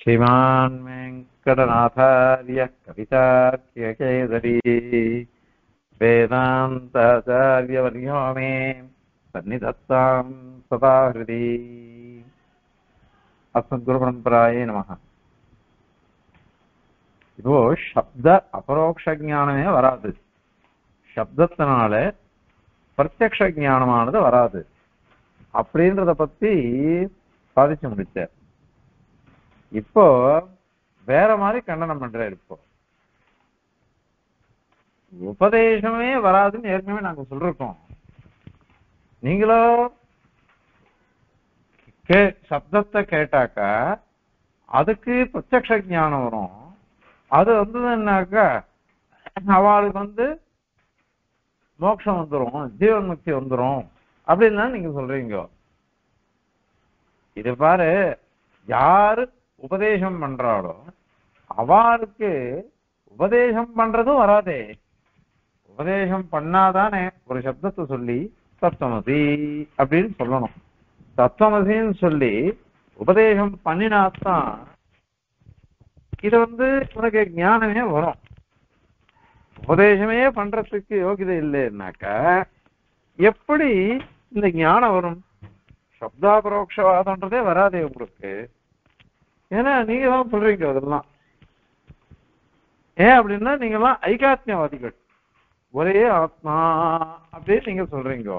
श्रीमान् वेङ्कटनाथार्यः कवितार्क्यकेसरी वेदान्ताचार्यवर्यो मे सन्निधत्तां सदा हृदि अस्मद्गुरुपरम्परायै नमः. இப்போ சப்த அபரோக்ஷ ஞானமே வராது, சப்தத்தினால பிரத்யக்ஷ ஞானமானது வராது அப்படின்றத பத்தி சாதிச்சு முடிச்சார். இப்போ வேற மாதிரி கண்டனம் பண்றாரு. இப்போ உபதேசமே வராதுன்னு ஏற்கனவே நாங்க சொல்றோம். நீங்களோ சப்தத்தை கேட்டாக்கா அதுக்கு பிரத்யக்ஷ ஞானம் வரும். அது வந்ததுன்னாக்கா அவளுக்கு மோட்சம் வந்துடும், ஜீவன் முக்தி வந்துடும் அப்படின்னு நீங்க சொல்றீங்க. இது பாரு, யாரு உபதேசம் பண்றாளோ அவளுக்கு உபதேசம் பண்றதும் வராதே. உபதேசம் பண்ணாதானே ஒரு சப்தத்தை சொல்லி தத்துவமசி அப்படின்னு சொல்லணும். தத்துவமசின்னு சொல்லி உபதேசம் பண்ணினாத்தான் இது உனக்கு ஞானமே வரும். உபதேசமே பண்றதுக்கு யோகிதை இல்லைன்னாக்கா எப்படி இந்த ஞானம் வரும்? சப்தாபரோக்ஷவாதம்ன்றதே வராதே உங்களுக்கு. ஏன்னா நீங்க தான் சொல்றீங்க அதெல்லாம். ஏன் அப்படின்னா நீங்கெல்லாம் ஐகாத்மியவாதிகள். ஒரே ஆத்மா அப்படின்னு நீங்க சொல்றீங்க.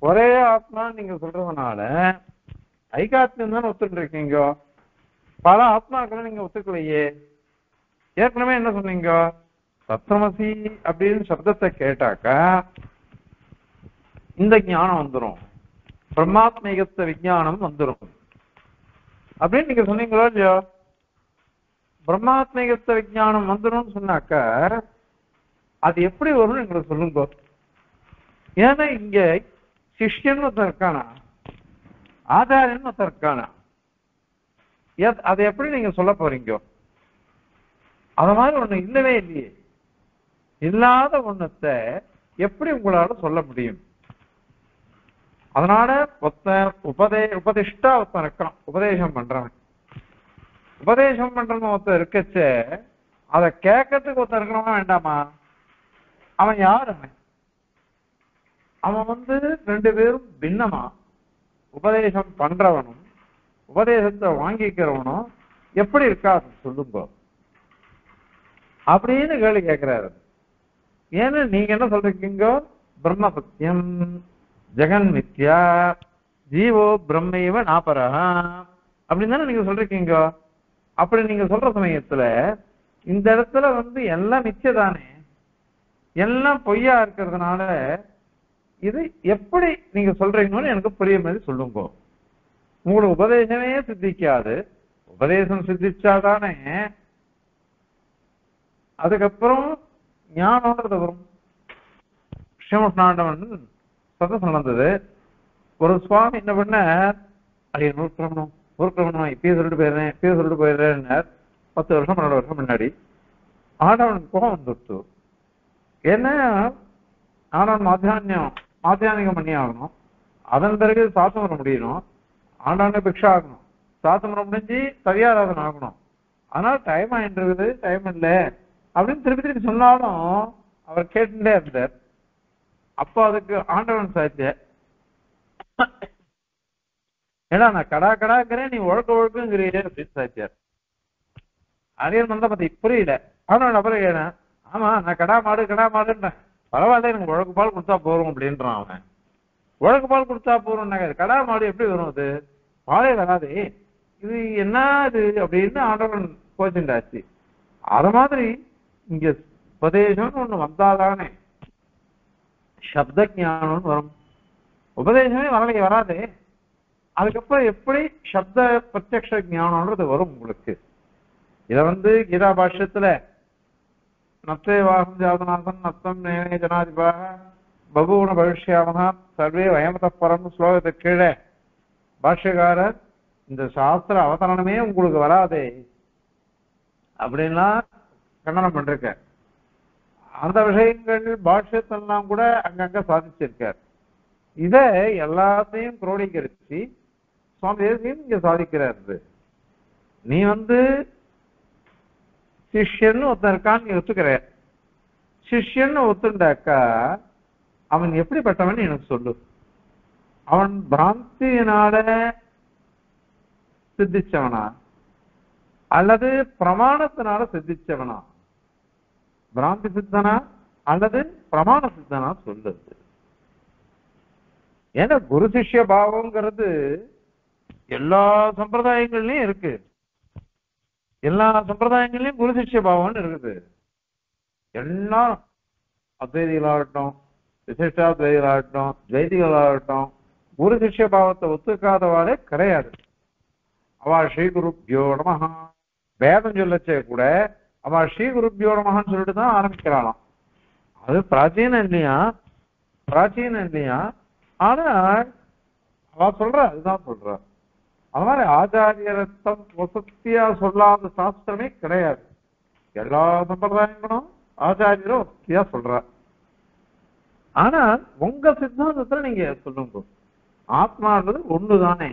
ஒரே ஆத்மா நீங்க சொல்றதுனால ஐகாத்மியம் தான் ஒத்துட்டு இருக்கீங்க. பல ஆத்மாக்களை நீங்க ஒத்துக்கலையே. ஏற்கனவே என்ன சொன்னீங்க? தத்துவமசி அப்படின்னு சப்தத்தை கேட்டாக்கா இந்த ஞானம் வந்துடும், பிரம்மாத்மிகத்த விஞ்ஞானம் வந்துடும் அப்படின்னு நீங்க சொன்னீங்களோ இல்லையோ? பிரம்மாத்மிகத்த விஞ்ஞானம் வந்துடும் சொன்னாக்கா அது எப்படி வரும்னு எங்களுக்கு சொல்லுங்க. ஏன்னா இங்க சிஷ்யன் ஒருத்தன் இருக்கானா, ஆச்சாரியன் ஒருத்தன் இருக்கானா, அதை எப்படி நீங்க சொல்ல போறீங்க? அத மாதிரி ஒண்ணு இல்லவே இல்லையே. இல்லாத ஒண்ணத்தை எப்படி உங்களால சொல்ல முடியும்? அதனால உபதிஷ்டா ஒருத்தன் இருக்கான், உபதேசம் பண்றவன். உபதேசம் பண்றவன் ஒருத்தன் இருக்கச்ச அதை கேட்கறதுக்கு ஒருத்தன் இருக்கணுமா வேண்டாமா? அவன் யார்? அவன் ரெண்டு பேரும் பின்னமா, உபதேசம் பண்றவனும் உபதேசத்தை வாங்கிக்கிறவனும் எப்படி இருக்காது சொல்லுங்க அப்படின்னு கேள்வி கேட்கிறாரு. ஏன்னா நீங்க என்ன சொல்றீங்க? பிரம்ம சத்தியம், ஜெகன் மித்யா, ஜீவோ பிரம்மைவ நாபரஹா அப்படின்னு தானே நீங்க சொல்றீங்க. அப்படி நீங்க சொல்ற சமயத்துல இந்த இடத்துல எல்லாம் மிச்சதானே, எல்லாம் பொய்யா இருக்கிறதுனால இது எப்படி நீங்க சொல்றீங்கன்னு எனக்கு புரிய மாதிரி சொல்லுங்க. உங்களுக்கு உபதேசமே சித்திக்காது. உபதேசம் சித்திச்சாதானே அதுக்கப்புறம் ஞானம்ன்றது வரும். ஸ்ரீமுஷ்ணாண்டவன் சதசம் நடந்தது. ஒரு சுவாமி என்ன பண்ண, அடைய நூற்கிரமணம் இப்பயே சொல்லிட்டு போயிடுறேன் 10 வருஷம் 12 வருஷம் முன்னாடி. ஆண்டவனுக்கு கோபம் வந்துடுச்சு. ஏன்னா ஆண்டவன் மாத்தியானிகம் பண்ணி ஆகணும். அதன் பிறகு சாத்தமரம் முடியணும். ஆண்டவனே பிக்ஷா ஆகணும். சாத்தமரம் முடிஞ்சு தவியாராதனை ஆகணும். அதனால டைம் ஆயிட்டு இருக்குது, டைம் இல்லை அப்படின்னு திருப்பி சொன்னாலும் அவர் கேட்டுட்டே இருந்தார். அப்போ அதுக்கு ஆண்டவன் சாத்திய, ஏன்னா நான் கடாக்கிறேன், நீ ஒழுக்குங்கிறீரே அப்படின்னு சாத்தியார். அரியன் பத்தி புரியல. ஆண்டவன் அப்புறம் கேட்டேன், ஆமா நான் கடா மாடுன்றேன், பரவாயில்ல எனக்கு உழக்கு பால் கொடுத்தா போறோம் அப்படின்றான். அவன் உழக்கு பால் கொடுத்தா போறோம்னாங்க, கடா மாடு எப்படி வரும்? அது பாலே வராது, இது என்ன இது அப்படின்னு ஆண்டவன் கோச்சுண்டாச்சு. அத மாதிரி இங்க உபதேசம்னு ஒண்ணு வந்தாதானே சப்த ஞானம்னு வரும். உபதேசமே வராது. அதுக்கப்புறம் எப்படி சப்த பிரத்யக்ஷ ஞானம்ன்றது வரும் உங்களுக்கு? இத கீதா பாஷ்யத்துல நத்தே வாகம் ஜாதநாதன் நத்தம் நேனே ஜனாதிபாக பபூன பவிஷ்யாமனா சர்வே வயமத பரம் ஸ்லோகத்தை கீழே பாஷ்யக்காரர் இந்த சாஸ்திர அவதரணமே உங்களுக்கு வராதே அப்படின்னா கண்டனம் பண்றிருக்க. அந்த விஷயங்கள் பாஷ்யத்தெல்லாம் கூட அங்கங்க சாதிச்சிருக்கார். இத எல்லாத்தையும் குரோடீகரிச்சு சுவாமி தேசியம் இங்க சாதிக்கிறாரு. நீ சிஷ்யன்னு ஒருத்தன் இருக்கான்னு நீ ஒத்துக்கிற. சிஷ்யன்னு ஒத்துண்டாக்கா அவன் எப்படிப்பட்டவன் எனக்கு சொல்லு. அவன் பிராந்தியினால சித்திச்சவனா அல்லது பிரமாணத்தினால சித்திச்சவனா? பிராந்தி சித்தனா அல்லது பிரமாண சித்தனா சொல்லுது. ஏன்னா குரு சிஷ்ய பாவம்ங்கிறது எல்லா சம்பிரதாயங்கள்லயும் இருக்கு. எல்லா சம்பிரதாயங்கள்லயும் குரு சிஷ்ய பாவம்னு இருக்குது. எல்லாரும் அத்வைதிகளாகட்டும், விசிஷ்டாத்வைதிகளாகட்டும், துவைதிகளாகட்டும், குரு சிஷ்ய பாவத்தை ஒத்துக்காதவாளே கிடையாது. அவ ஸ்ரீ குருப்யோ நமஹ வேதம் சொல்லச்சே கூட அவ ஸ்ரீ குருப்யோ நமஹன்னு சொல்லிட்டு தான் ஆரம்பிக்கிறாளாம். அது பிராச்சீனம் இல்லையா? பிராச்சீனம் இல்லையா? ஆனா அவ சொல்ற அதுதான் சொல்ற. அது மாதிரி ஆச்சாரியரத்தம் வசத்தியா சொல்லாத சாஸ்திரமே கிடையாது. எல்லா சம்பிரதாயங்களும் ஆச்சாரியரும் வசத்தியா சொல்ற. ஆனா உங்க சித்தாந்தத்துல நீங்க சொல்லுங்க, ஆத்மான்றது ஒண்ணுதானே,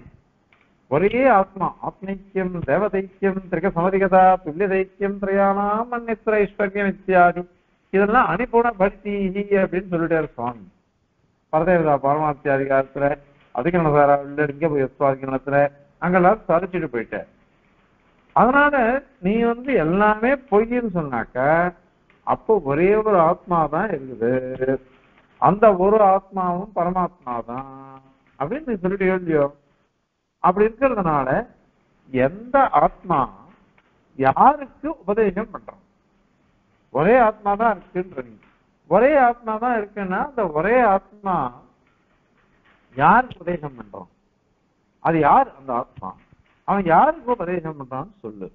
ஒரே ஆத்மா. ஆத்மைக்கியம் தேவதைக்கியம் திரிக சமதிகதா துல்லிய தைக்கியம் திரையானாம் அந்நித்திர ஐஸ்வர்யம் இத்தியாதி இதெல்லாம் அனுபூர்ண பக்தி அப்படின்னு சொல்லிட்டாரு சுவாமி. பரதேவதா பரமார்த்தி அதிகாரத்துல அதிகரணசாரா லிங்க சுவாதிகரணத்துல அங்கெல்லாம் சாதிச்சுட்டு போயிட்ட. அதனால நீ எல்லாமே பொய்ன்னு சொன்னாக்க அப்போ ஒரே ஒரு ஆத்மா தான் இருக்குது, அந்த ஒரு ஆத்மாவும் பரமாத்மா தான் அப்படின்னு நீ சொல்லிட்டு இல்லையோ? அப்படி இருக்கிறதுனால எந்த ஆத்மா யாருக்கு உபதேசம் பண்றோம்? ஒரே ஆத்மா தான் இருக்குன்ற நீ ஒரே ஆத்மா தான் இருக்குன்னா அந்த ஒரே ஆத்மா யாருக்கு உபதேசம் பண்றோம்? அது யார் அந்த ஆத்மா? அவன் யாருக்கு உபதேசம் பண்றான்னு சொல்லு.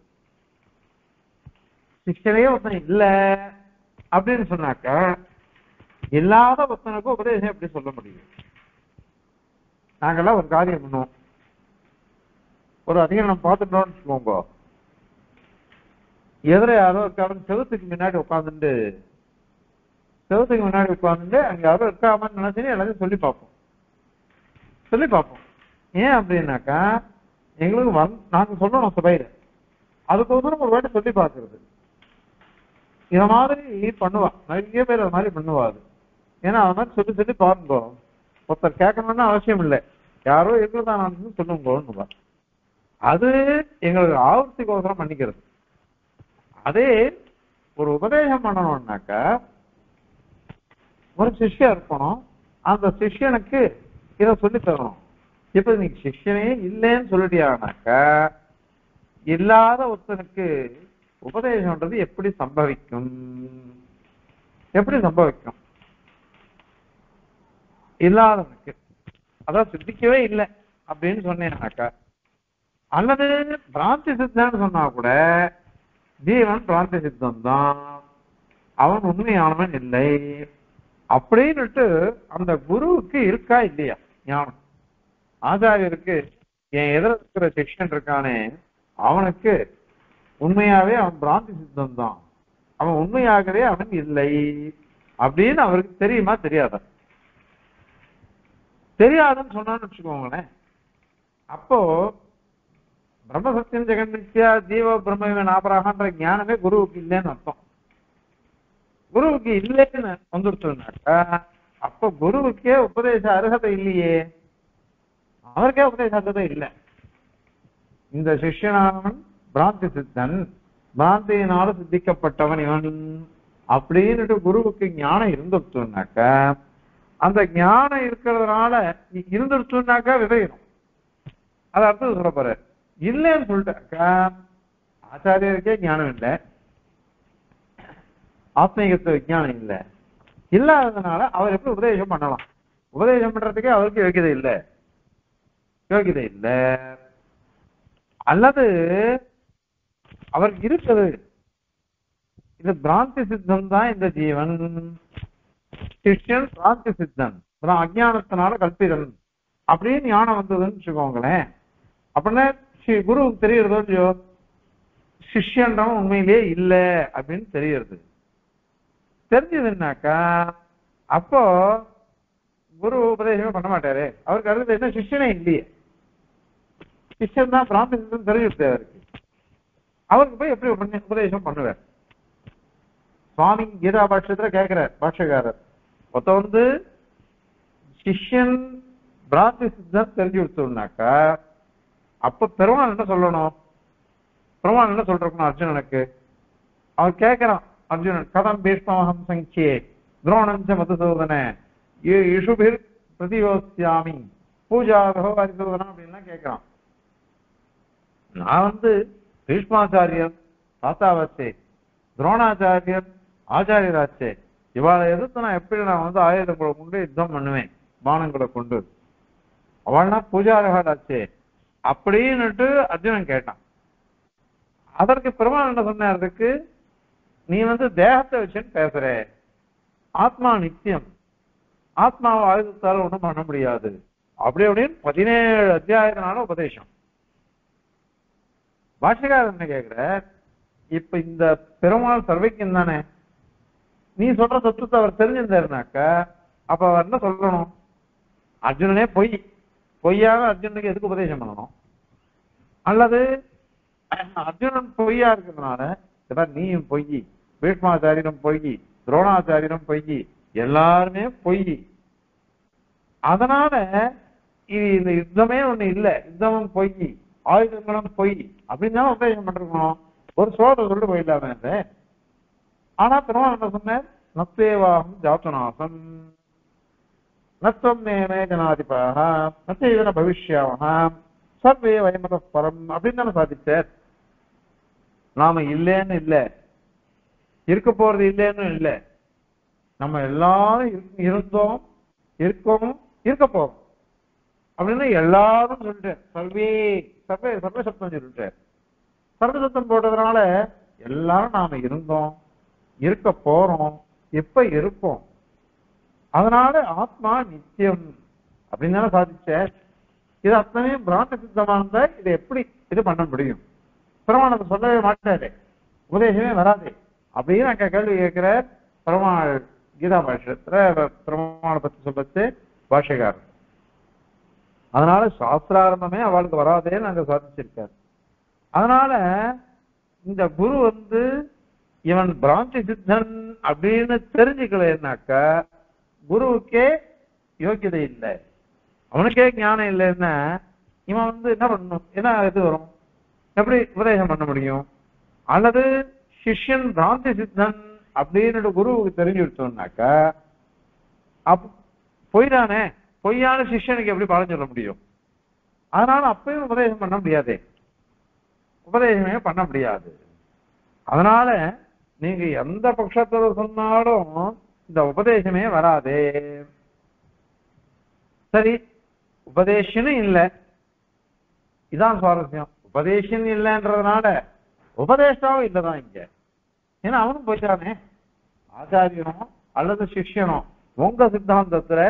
சிஷ்யனே ஒருத்தன் இல்ல அப்படின்னு சொன்னாக்க இல்லாத ஒருத்தனுக்கு உபதேசம் எப்படி சொல்ல முடியும்? நாங்கெல்லாம் ஒரு காரியம் பண்ணுவோம், ஒரு அதிகம் பார்த்துட்டோம்னு வச்சுக்கோங்க, எதிர யாரோ இருக்காருன்னு செவத்துக்கு முன்னாடி உட்காந்துட்டு அங்க யாரோ இருக்காமன்னு நினைச்சுன்னு எல்லாத்தையும் சொல்லி பார்ப்போம். ஏன் அப்படின்னாக்கா எங்களுக்கு நாங்க சொல்லணும் சபையில, அதுக்கோசரம் ஒரு வாட்டி சொல்லி பார்க்கறது. இத மாதிரி பண்ணுவா, நிறைய பேர் அது மாதிரி பண்ணுவாது. ஏன்னா அது மாதிரி சொல்லி பாருங்க, ஒருத்தர் கேட்கணும்னு அவசியம் இல்லை, யாரோ இருக்கிறதான் சொல்லுங்க. அது எங்களுக்கு ஆவர்த்திக்கோசரம் பண்ணிக்கிறது. அதே ஒரு உபதேசம் பண்ணணும்னாக்கா ஒரு சிஷ்யன் இருக்கணும், அந்த சிஷ்யனுக்கு இதை சொல்லி தரணும். இப்ப நீ சிஷ்யனே இல்லைன்னு சொல்லிட்டியானாக்கா இல்லாத ஒருத்தனுக்கு உபதேசம்ன்றது எப்படி சம்பவிக்கும்? இல்லாதவனுக்கு அதான் சித்திக்கவே இல்லை அப்படின்னு சொன்னேன்னாக்கா, அல்லது பிராந்தி சித்தன்னு சொன்னா கூட ஜீவன் பிராந்தி சித்தம் தான், அவன் உண்மையானவன் இல்லை அப்படின்னுட்டு அந்த குருவுக்கு இருக்கா இல்லையா ஞானம்? ஆச்சாரியருக்கு என் எதிர இருக்கிற சிஷ்யன் இருக்கானே அவனுக்கு உண்மையாவே அவன் பிராந்தி சித்தம் தான், அவன் உண்மையாகவே அவன் இல்லை அப்படின்னு அவருக்கு தெரியுமா தெரியாதா? தெரியாதுன்னு சொன்னான்னு வச்சுக்கோங்களேன், அப்போ பிரம்ம சத்தியம் ஜெகன் நித்யா ஜீவ பிரம்ம நாபராகன்ற ஞானமே குருவுக்கு இல்லைன்னு அர்த்தம். குருவுக்கு இல்லைன்னு வந்துருச்சுனாக்கா அப்போ குருவுக்கே உபதேச அருகதை இல்லையே, அவருக்கே உபதேச அருகதை இல்லை. இந்த சிஷ்யனானவன் பிராந்தி சித்தன், பிராந்தியினால சித்திக்கப்பட்டவன் இவன் அப்படின்னுட்டு குருவுக்கு ஞானம் இருந்துருச்சுனாக்கா, அந்த ஞானம் இருக்கிறதுனால இருந்துருச்சுனாக்கா விதையிடும். அது அர்த்தம் சொல்ல போற. இல்லைன்னு சொல்லிட்டாக்கா ஆச்சாரியருக்கே ஞானம் இல்லை, ஆத்மீகத்து விஞ்ஞானம் இல்லை, இல்லாததுனால அவர் எப்படி உபதேசம் பண்ணலாம்? உபதேசம் பண்றதுக்கே அவருக்கு யோகியதை இல்லை. அல்லது அவருக்கு இருக்குது இது பிராந்தி சித்தம் தான், இந்த ஜீவன் சிஷ்யன் பிராந்தி சித்தன், அஜானத்தினால கல்பிதன் அப்படின்னு ஞானம் வந்ததுன்னு வச்சுக்கோங்களேன். அப்படின்னா குருவுக்கு தெரியறதோ இல்லையோ சிஷ்யன்றவன் உண்மையிலேயே இல்லை அப்படின்னு தெரியறது. தெரிஞ்சதுன்னாக்கா அப்போ குரு உபதேசமே பண்ண மாட்டாரு, அவருக்கு அடுத்தது என்ன சிஷ்யனே இல்லையே, சிஷ்யன் தான் பிராந்தி சித்தன் தெரிஞ்சுட்டு அவருக்கு. அவருக்கு போய் எப்படி உபதேசம் பண்ணுவார்? சுவாமி கீதா பாஷ்யத்துல கேட்கிறார் பாஷ்யக்காரர், மொத்த வந்து சிஷ்யன் பிராந்தி சித்தம் தெரிஞ்சு கொடுத்தோம்னாக்கா அப்ப பெருமாள் என்ன சொல்லணும்? பெருமாள் என்ன சொல்றோம் அர்ஜுனனுக்கு? அவர் கேட்கிறான், அர்ஜுனன் கதம் பீஷ்மஹம் சங்கியே துரோணஞ்ச மதுசூதன இஷுபிர் பிரதியோசியாமி பூஜாதோ அரிசோதனா அப்படின்லாம் கேட்கிறான். நான் வந்து பீஷ்மாச்சாரியர் தாத்தாவாச்சே, துரோணாச்சாரியர் ஆச்சாரியராச்சே, இவாளை எதிர்த்து நான் எப்படி நான் வந்து ஆயுதங்களை கொண்டு யுத்தம் பண்ணுவேன், பானங்களை கொண்டு, அவள்னா பூஜாரகாடாச்சே அப்படின்னுட்டு அர்ஜுனன் கேட்டான். அதற்கு பெருமாள் என்ன சொன்னார்? அதுக்கு நீ வந்து தேகத்தை வச்சுன்னு பேசுற, ஆத்மா நித்தியம், ஆத்மாவை ஆயுதத்தால ஒண்ணும் பண்ண முடியாது அப்படி அப்படின்னு 17 அத்தியாயத்தினால உபதேசம். பாஷ்யக்காரர் என்ன கேட்கிற, இப்ப இந்த பெருமாள் சர்வைக்கும் தானே, நீ சொல்ற தத்துவத்தை அவர் தெரிஞ்சிருந்தாருனாக்க அப்ப அவர் என்ன சொல்லணும்? அர்ஜுனனே பொய்யாக அர்ஜுனனுக்கு எதுக்கு உபதேசம் பண்ணணும்? அல்லது அர்ஜுனன் பொய்யா இருக்கிறதுனால நீயும் பொய், பீஷ்மாச்சாரியனும் பொய், துரோணாச்சாரியனும் பொய், எல்லாருமே பொய், அதனால இது இந்த யுத்தமே ஒண்ணு இல்லை, யுத்தமும் பொய், ஆயுதங்களும் பொய் அப்படின்னு தான் உபதேசம் பண்ணிருக்கணும். ஒரு சோழத்தை சொல்லிட்டு போயிடலாமே. ஆனா பெருமாள் என்ன சொன்னார்? நத்தேவாகம் ஜாத்துநாசம் நத்தம் மேமே ஜனாதிபாக நத்தேவன பவிஷ்யாவக சர்வே வயமத பரம் அப்படின்னு தானே சாதிச்சார். நாம இல்லைன்னு இல்லை, இருக்க போறது இல்லைன்னு இல்லை, நம்ம எல்லாரும் இருந்தோம், இருக்கோம், இருக்க போறோம் அப்படின்னு எல்லாரும் சொல்லிட்டார். சர்வே சப்தம் சொல்லிட்டார். சர்வ சப்தம் போட்டதுனால எல்லாரும் நாம இருந்தோம், இருக்க போறோம், எப்ப இருப்போம், அதனால ஆத்மா நித்தியம் அப்படின்னு தானே சாதிச்சார். இது அத்தனையும் பிராந்த சித்தமானதா இதை எப்படி இது பண்ண முடியும்? பிரமாணத்தை சொல்லவே மாட்டாரு, உபதேசமே வராது அப்படின்னு அங்க கேள்வி கேட்கிற பெருமாள் கீதா பாஷ்யத்துல பெருமாளை பத்தி சொல்லச்சு பாஷ்யக்காரர். அதனால சாஸ்திராரம்பமே அவளுக்கு வராதேன்னு அங்க சாதிச்சிருக்காரு. அதனால இந்த குரு வந்து இவன் பிராந்தி சித்தன் அப்படின்னு தெரிஞ்சுக்கலன்னாக்கா குருவுக்கே யோக்கியதை இல்லை, அவனுக்கே ஞானம் இல்லைன்னா இவன் வந்து என்ன பண்ணணும்? என்ன இது வரும்? எப்படி உபதேசம் பண்ண முடியும்? அல்லது சிஷ்யன் பிராந்தி சித்தன் அப்படின்னு குருவுக்கு தெரிஞ்சு விட்டோம்னாக்கா பொய்தானே, பொய்யான சிஷ்யனுக்கு எப்படி பாடம் சொல்ல முடியும்? அதனால அப்பயும் உபதேசம் பண்ண முடியாதே, உபதேசமே பண்ண முடியாது. அதனால நீங்க எந்த பட்சத்துல சொன்னாலும் இந்த உபதேசமே வராதே. சரி, உபதேசனும் இல்லை, இதான் சுவாரஸ்யம். உபதேசம் இல்லைன்றதுனால உபதேசாவும் இல்லைதான் இங்க. ஏன்னா அவனும் போயிட்டானே, ஆச்சாரியனும் அல்லது சிஷ்யனும். உங்க சித்தாந்தத்துல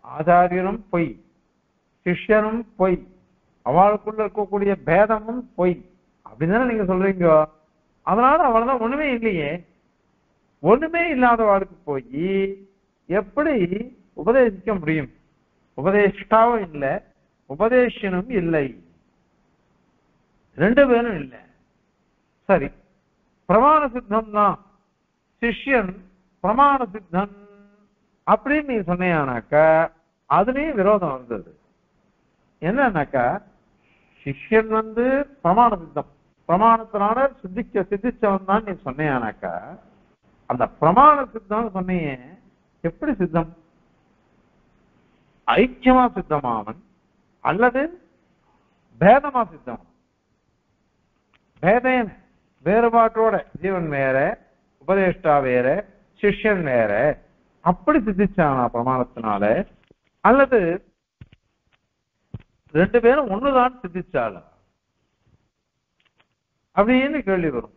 ஆச்சாரியனும் பொய், சிஷ்யனும் பொய், அவளுக்குள்ள இருக்கக்கூடிய பேதமும் பொய் அப்படின்னு நீங்க சொல்றீங்க. அதனால அவள்தான் ஒண்ணுமே இல்லையே. ஒண்ணுமே இல்லாதவாளுக்கு போய் எப்படி உபதேசிக்க முடியும்? உபதேஷ்டாவும் இல்லை, உபதேசனும் இல்லை, ரெண்டு பேரும் இல்லை. சரி, பிரமாண சித்தம் தான், சிஷ்யன் பிரமாண சித்தன் அப்படின்னு நீ சொன்னியானாக்கா அதுலயும் விரோதம் வந்தது. என்னன்னாக்கா சிஷ்யன் வந்து பிரமாண சித்தம், பிரமாணத்தினால சித்திச்சவன் தான் நீ சொன்னியானாக்கா அந்த பிரமாண சித்தம் சொன்னியே எப்படி சித்தம்? ஐக்கியமா சித்தமாவன் அல்லது பேதமா சித்தம்? பேதேன வேறுபாட்டோட ஜீவன் வேற, உபதேஷ்டா வேற, சிஷ்யன் வேற, அப்படி சித்திச்சானா பிரமாணத்தினால? அல்லது ரெண்டு பேரும் ஒண்ணுதான் சித்திச்சாளா அப்படின்னு கேள்வி வரும்.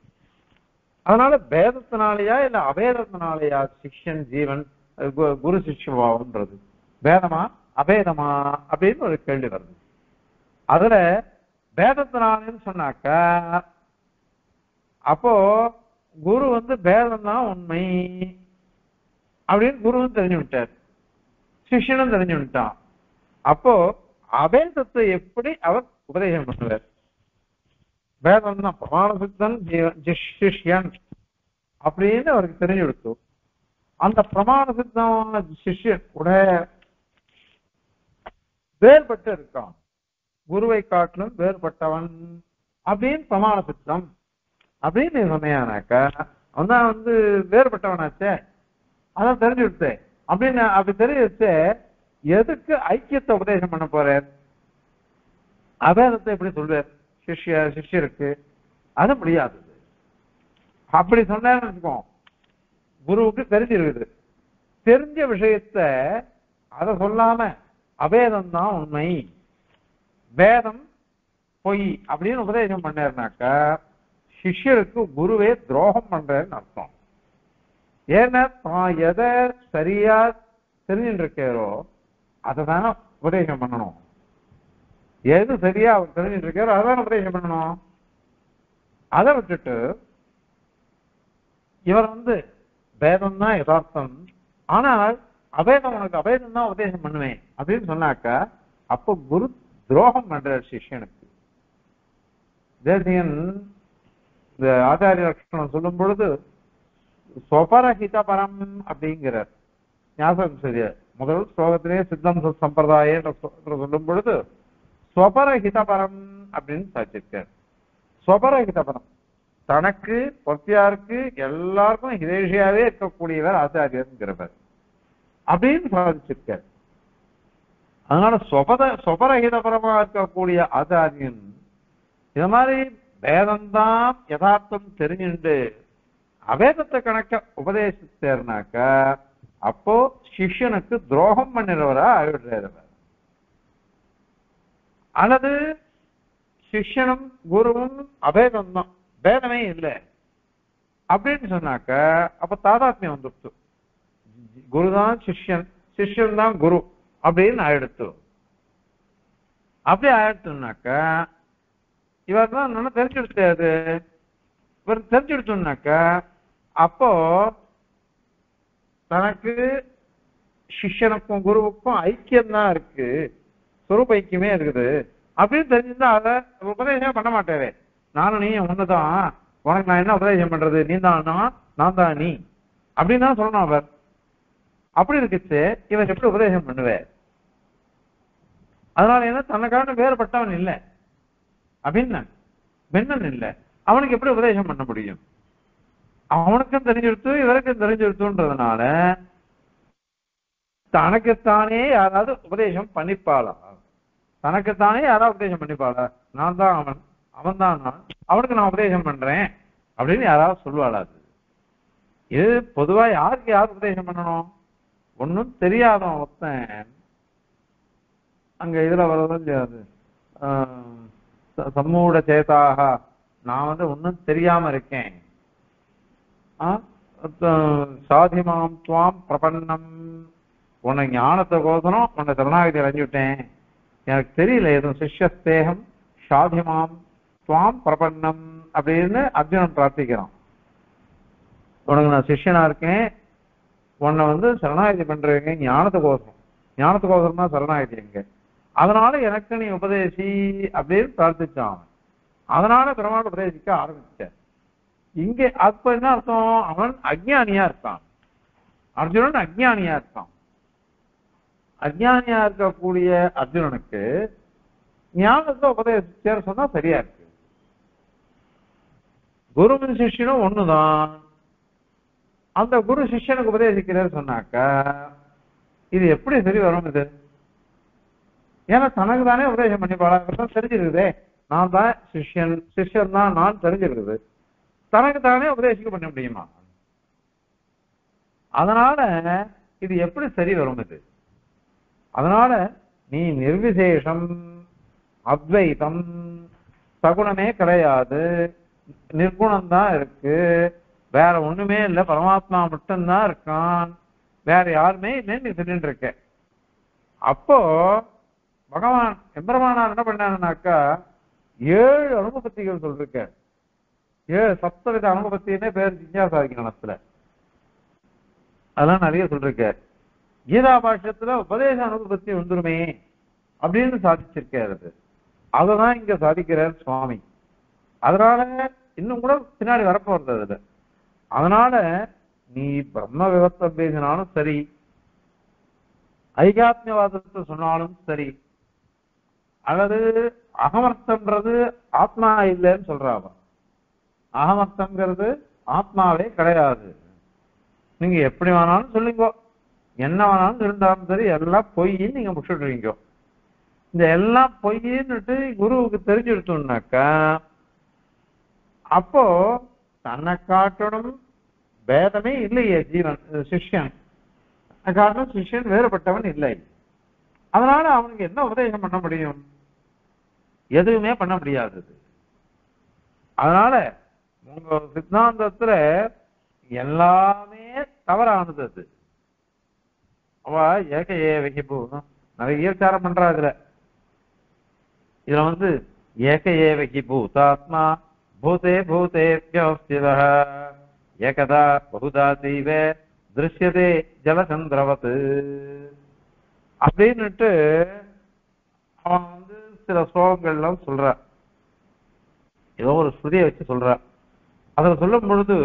அதனால பேதத்தினாலேயா இல்ல அபேதத்தினாலேயா சிஷ்யன் ஜீவன் குரு சிஷ்யபாவம்ன்றது பேதமா அபேதமா அப்படின்னு ஒரு கேள்வி வருது. அதுல பேதத்தினாலேன்னு சொன்னாக்கா அப்போ குரு வந்து பேதம் தான் உண்மை அப்படின்னு குருவும் தெரிஞ்சு விட்டார், சிஷ்யனும் தெரிஞ்சு விட்டான். அப்போ அபேதத்தை எப்படி அவர் உபதேசம் பண்ணுவார்? வேதம் தான் பிரமாண சித்தன் சிஷ்யன் அப்படின்னு அவருக்கு தெரிஞ்சு கொடுத்து அந்த பிரமாண சித்தமான சிஷ்யன் கூட வேறுபட்டு இருக்கான், குருவை காட்டிலும் வேறுபட்டவன் அப்படின்னு பிரமாண சித்தம் அப்படின்னு சொன்னையானாக்கா அவன் தான் வேறுபட்டவனாச்சே, அதான் தெரிஞ்சு கொடுத்தே அப்படின்னு அப்படி தெரிஞ்சு எதுக்கு ஐக்கியத்தை உபதேசம் பண்ண போறார்? அபேதத்தை எப்படி சொல்வார் சிஷ்யருக்கு? அது முடியாது. அப்படி சொன்னான்னு வச்சுக்கோ, குருவுக்கு தெரிஞ்சிருக்குது, தெரிஞ்ச விஷயத்த அதை சொல்லாம அபேதம் தான் உண்மை, வேதம் பொய் அப்படின்னு உபதேசம் பண்ணாருனாக்கா சிஷ்யருக்கு குருவே துரோகம் பண்றேன்னு அர்த்தம். ஏன்னா தான் எதை சரியா தெரிஞ்சுட்டு இருக்காரோ அதை தானே உபதேசம் பண்ணணும். எது சரியா அவர் தெரிஞ்சுட்டு இருக்காரோ அதான் உபதேசம் பண்ணணும். அதை விட்டுட்டு இவர் வேதம் தான் யதார்த்தம், ஆனால் அபேதம் உனக்கு அபேதம் தான் உபதேசம் பண்ணுவேன் அப்படின்னு சொன்னாக்கா அப்ப குரு துரோகம் பண்றார் சிஷ்யனுக்கு. தேசியன் இந்த ஆச்சாரிய லட்சணம் சொல்லும் பொழுது ஸ்வபரஹிதபரம் அப்படிங்கிறார். ஞாபகம் சரியா முதல் ஸ்லோகத்திலேயே சித்தம் சம்பிரதாய சொல்லும் பொழுது ஸ்வபரஹிதபரம் அப்படின்னு சாதிச்சிருக்கார். ஸ்வபரஹிதபரம் தனக்கு பொத்தியாருக்கு எல்லாருக்கும் ஹிதேஷியாவே இருக்கக்கூடியவர் ஆச்சாரியர்ங்கிறவர் அப்படின்னு சாதிச்சிருக்கார். அதனால ஸ்வபரஹிதபரமா இருக்கக்கூடிய ஆச்சாரியன் இது மாதிரி வேதம்தான் யதார்த்தம் தெரிஞ்சுண்டு அவேதத்தை கணக்க உபதேசித்தாருனாக்க அப்போ சிஷ்யனுக்கு துரோகம் பண்ணிடுறவரா ஆகிடுறவர். அல்லது சிஷ்யனும் குருவும் அபேதம் தான், பேதமே இல்லை அப்படின்னு சொன்னாக்க அப்ப தாதாத்மியம் வந்துடுச்சு. குருதான் சிஷ்யன், சிஷ்யன் தான் குரு அப்படின்னு ஆயிடுத்து. அப்படி ஆயிடுத்துனாக்க இவர் தான் நல்லா தெரிஞ்செடுத்தாரு. இவர் தெரிஞ்செடுத்தோம்னாக்க அப்போ தனக்கு சிஷ்யனுக்கும் குருவுக்கும் ஐக்கியம் தான் இருக்கு, சொரூப ஐக்கியமே இருக்குது அப்படின்னு தெரிஞ்சிருந்தா அதை உபதேசம் பண்ண மாட்டாரு. நானும் நீ ஒண்ணுதான், உனக்கு நான் என்ன உபதேசம் பண்றது, நீ தான் நான் தான் நீ அப்படின்னு தான் சொல்லணும் அவர். அப்படி இருக்குச்சு இவர் எப்படி உபதேசம் பண்ணுவார்? அதனால என்ன தனக்கான வேறுபட்டவன் இல்லை அப்படின்னு பெண்ணன் இல்லை, அவனுக்கு எப்படி உபதேசம் பண்ண முடியும்? அவனுக்கும் தெரிஞ்சிருத்து இவருக்கும் தெரிஞ்சிருத்துன்றதுனால தனக்குத்தானே யாராவது உபதேசம் பண்ணிப்பாளா? தனக்குத்தானே யாராவது உபதேசம் பண்ணிப்பாளா? நான் தான் அவன், அவன் தான் நான், அவனுக்கு நான் உபதேசம் பண்றேன் அப்படின்னு யாராவது சொல்லுவாளாது? இது பொதுவா யாருக்கு யார் உபதேசம் பண்ணணும்? ஒன்னும் தெரியாதவன் ஒருத்தன் அங்க இதுல வரதும் செய்யாது. சம்மூட சேதாக நான் ஒன்னும் தெரியாம இருக்கேன், சாதிமாம் துவாம் பிரபன்னம், உன்னை ஞானத்தை கோசனம் உன்னை சரணாகதி அடைஞ்சுட்டேன், எனக்கு தெரியல எதுவும், சிஷ்யஸ்தேகம் சாதிமாம் துவாம் பிரபன்னம் அப்படின்னு அர்ஜுனன் பிரார்த்திக்கிறான். உனக்கு நான் சிஷ்யனா இருக்கேன், உன்னை சரணாகதி பண்றீங்க ஞானத்துக்கோசரம் தான் சரணாகதி எங்க, அதனால எனக்கு நீ உபதேசி அப்படின்னு பிரார்த்திச்சான். அதனால பெருமாள் உபதேசிக்க ஆரம்பிச்சார். இங்க அப்ப என்ன அர்த்தம்? அவன் அஜ்ஞானியா இருக்கான், அர்ஜுனன் அஜ்ஞானியா இருக்கான். அஜ்ஞானியா இருக்கக்கூடிய அர்ஜுனனுக்கு ஞானத்தை உபதேசிச்சார் சொன்னா சரியா இருக்கு. குருவின் சிஷ்யனும் ஒண்ணுதான், அந்த குரு சிஷ்யனுக்கு உபதேசிக்கிறார் சொன்னாக்கா இது எப்படி சரி வரும்? இது ஏன்னா தனக்கு தானே உபதேசம் பண்ணிப்பாளா தெரிஞ்சிருக்குதே, நான் தான் சிஷ்யன், சிஷ்யன் தான் நான் தெரிஞ்சிருக்குது, தனக்கு தானே உபதேசிக்க பண்ண முடியுமா? அதனால இது எப்படி சரி வரும்? இது அதனால நீ நிர்விசேஷம் அத்வைதம் சகுணமே கிடையாது, நிர்குணம்தான் இருக்கு, வேற ஒண்ணுமே இல்லை, பரமாத்மா மட்டும்தான் இருக்கான், வேற யாருமே இல்லைன்னு நீ சொல்லிட்டு இருக்க. அப்போ பகவான் எம்பெருமானார் என்ன பண்ணாருனாக்கா 7 அனுபவத்திகள் சொல்லிருக்க, 7 சப்தவித அனுபவத்தினே பேர் ஜிஞ்ஞாசாதிகரணத்துல அதெல்லாம் நிறைய சொல்லிருக்க. கீதா பாஷ்யத்துல உபதேச அனுபவத்தி வந்துருமே அப்படின்னு சாதிச்சிருக்காரு. அததான் இங்க சாதிக்கிறார் சுவாமி. அதனால இன்னும் கூட பின்னாடி வரப்போறது அதுல. அதனால நீ பிரம்ம விவஸ்தை பேசினாலும் சரி, ஐகாத்மியவாதத்தை சொன்னாலும் சரி, அல்லது அகமர்த்தம்ன்றது ஆத்மா இல்லைன்னு சொல்றாவ. அகமர்த்தம்ங்கிறது ஆத்மாவே கிடையாது. நீங்க எப்படி வேணாலும் சொல்லுங்க, என்ன வேணாலும் இருந்தாலும் சரி, எல்லாம் பொய்ன்னு நீங்க முடிச்சுடுவீங்க. இந்த எல்லாம் பொய்ன்னுட்டு குருவுக்கு தெரிஞ்சுடுத்தோம்னாக்கா அப்போ தன்னை காட்டணும் பேதமே இல்லையே ஜீவன் சிஷ்யன். காரணம் சிஷ்யன் வேறுபட்டவன் இல்லை. அதனால அவனுக்கு என்ன உபதேசம் பண்ண முடியும்? எதுவுமே பண்ண முடியாது. அதனால உங்க சித்தாந்தத்துல எல்லாமே தவறானது. அது அவ ஏக ஏவகிபூ நிறைய விசாரம் பண்றா. இதுல வந்து ஏக ஏவகி பூதாத்மா பூதே பூதே வியவஸ்திதः ஏகதா பகுதா தீவ திருஷ்யதே ஜலசந்திரவத் அப்படின்னுட்டு அவன் வந்து சில ஸ்லோகங்கள்லாம் சொல்ற. ஏதோ ஒரு ஸ்ருதியை வச்சு சொல்ற. அதுல சொல்லும் பொழுது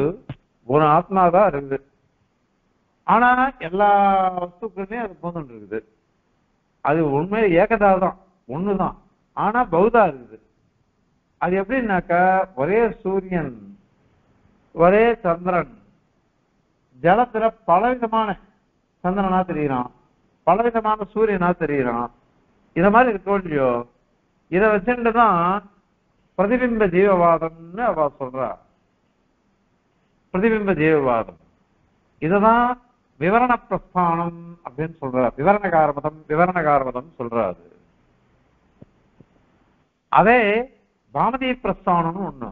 ஒரு ஆத்மா தான் இருக்குது, ஆனா எல்லா வஸ்துக்களுமே அது போந்துட்டு இருக்குது. அது உண்மையில ஏகதா தான், ஒண்ணுதான், ஆனா பௌதா இருக்குது. அது எப்படின்னாக்கா ஒரே சூரியன், ஒரே சந்திரன், ஜலத்துல பலவிதமான சந்திரனா தெரியுறான், பலவிதமான சூரியனா தெரியுறான். இத மாதிரி இருக்கோ இல்லையோ, இதை வச்சுட்டுதான் பிரதிபிம்ப ஜீவவாதம்னு அவ சொல்றா. பிரதிபிம்ப ஜீவவாதம் இததான் விவரண பிரஸ்தானம் அப்படின்னு சொல்ற. விவரணகாரமதம் சொல்றாரு. அதே பாமதி பிரஸ்தானம்னு ஒண்ணு,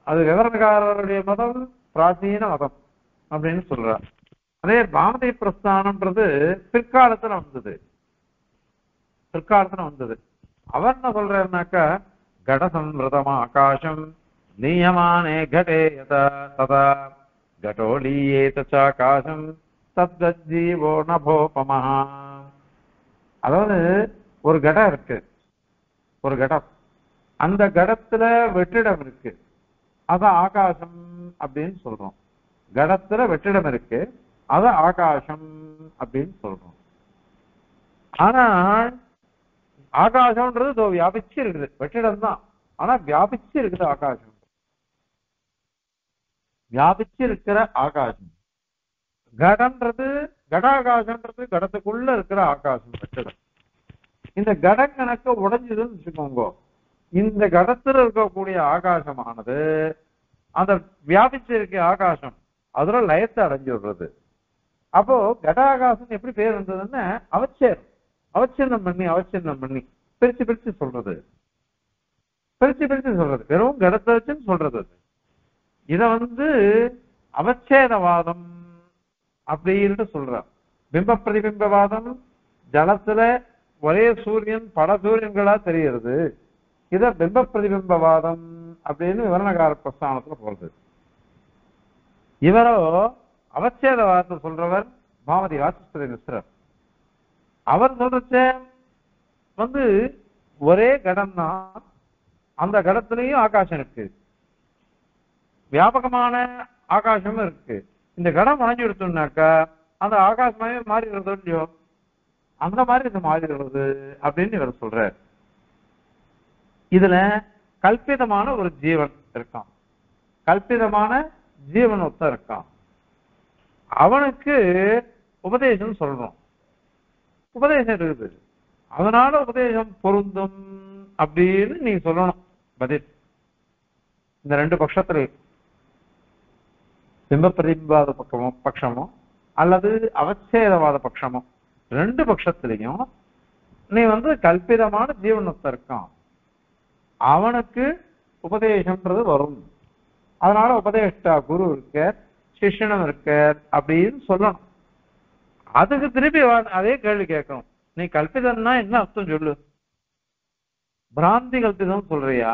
அது விவரணகாரருடைய மதம் பிராச்சீன மதம் அப்படின்னு சொல்றார். அதே பாமதி பிரஸ்தானம்ன்றது பிற்காலத்துல வந்தது. அவர் என்ன சொல்றாருனாக்கா கடசம்ரதம் ஆகாசம் நீயமானே கடே யதா ததா கடோலீயேத சாகாசம் தத்ஜீவோ நபோபமஹ. அதாவது ஒரு கடம் இருக்கு, ஒரு கடம், அந்த கடத்துல வெற்றிடம் இருக்கு, அத ஆகாசம் அப்படின்னு சொல்றோம். கடத்துல வெற்றிடம் இருக்கு, அத ஆகாசம் அப்படின்னு சொல்றோம். ஆனா ஆகாசம்ன்றது வியாபிச்சு இருக்குது, வெற்றிடம் தான், ஆனா வியாபிச்சு இருக்குது ஆகாசம். வியாபிச்சு இருக்கிற ஆகாசம். கடன்றது கடாகாசம்ன்றது கடத்துக்குள்ள இருக்கிற ஆகாசம் வெற்றிடம். இந்த கட கணக்க உடைஞ்சதுன்னு வச்சுக்கோங்க, இந்த கடத்துல இருக்கக்கூடிய ஆகாசமானது அந்த வியாபிச்சு இருக்க ஆகாசம் அதுல லயத்தை அடைஞ்சு விடுறது. அப்போ கடாகாசம் எப்படி பேர் வந்ததுன்னா அவச்சின்னம் பண்ணி பிரிச்சு சொல்றது, வெறும் கடத்தை வச்சுன்னு சொல்றது. இத வந்து அவச்சேதவாதம் அப்படின்னு சொல்ற. பிம்ப பிரதிபிம்பவாதம் ஜலத்துல ஒரே சூரியன் பல சூரியன்களா தெரிகிறது, இத பிம்ப பிரதிபிம்பவாதம் அப்படின்னு விவரணகார பிரஸ்தானத்துல சொல்றது. இவரோ அவச்சேதவாதத்தை சொல்றவர் பாமதி வாசஸ்பதி மிஸ்ரர். அவர் சொல்றச்ச வந்து ஒரே கடம் தான், அந்த கடத்திலையும் ஆகாசம் இருக்கு, வியாபகமான ஆகாசமும் இருக்கு. இந்த கடம் வளைஞ்சு எடுத்தோம்னாக்கா அந்த ஆகாசமாவே மாறிடுறதோ இல்லையோ, அந்த மாதிரி இது மாறிடுறது அப்படின்னு இவர் சொல்றார். இதுல கல்பிதமான ஒரு ஜீவன் இருக்கான், கல்பிதமான ஜீவன் ஒருத்தன் இருக்கான். அவனுக்கு உபதேசம் சொல்றோம், உபதேசம் இருக்குது, அதனால உபதேசம் பொருந்தும் அப்படின்னு நீ சொல்லணும் பதில். இந்த ரெண்டு பட்சத்துல பிம்ப பிரதிபாத பட்சமோ அல்லது அவச்சேதவாத பட்சமோ, ரெண்டு பட்சத்திலையும் நீ வந்து கல்பிதமான ஜீவனத்தை இருக்கான், அவனுக்கு உபதேசம்ன்றது வரும். அதனால உபதேஷ்டா குரு இருக்க, சிஷ்யனும் இருக்க அப்படின்னு சொல்லணும். அதுக்கு திருப்பி அதே கேள்வி கேட்கணும், நீ கல்பிதம்னா என்ன அர்த்தம் சொல்லு, பிராந்தி கல்பிதம் சொல்றியா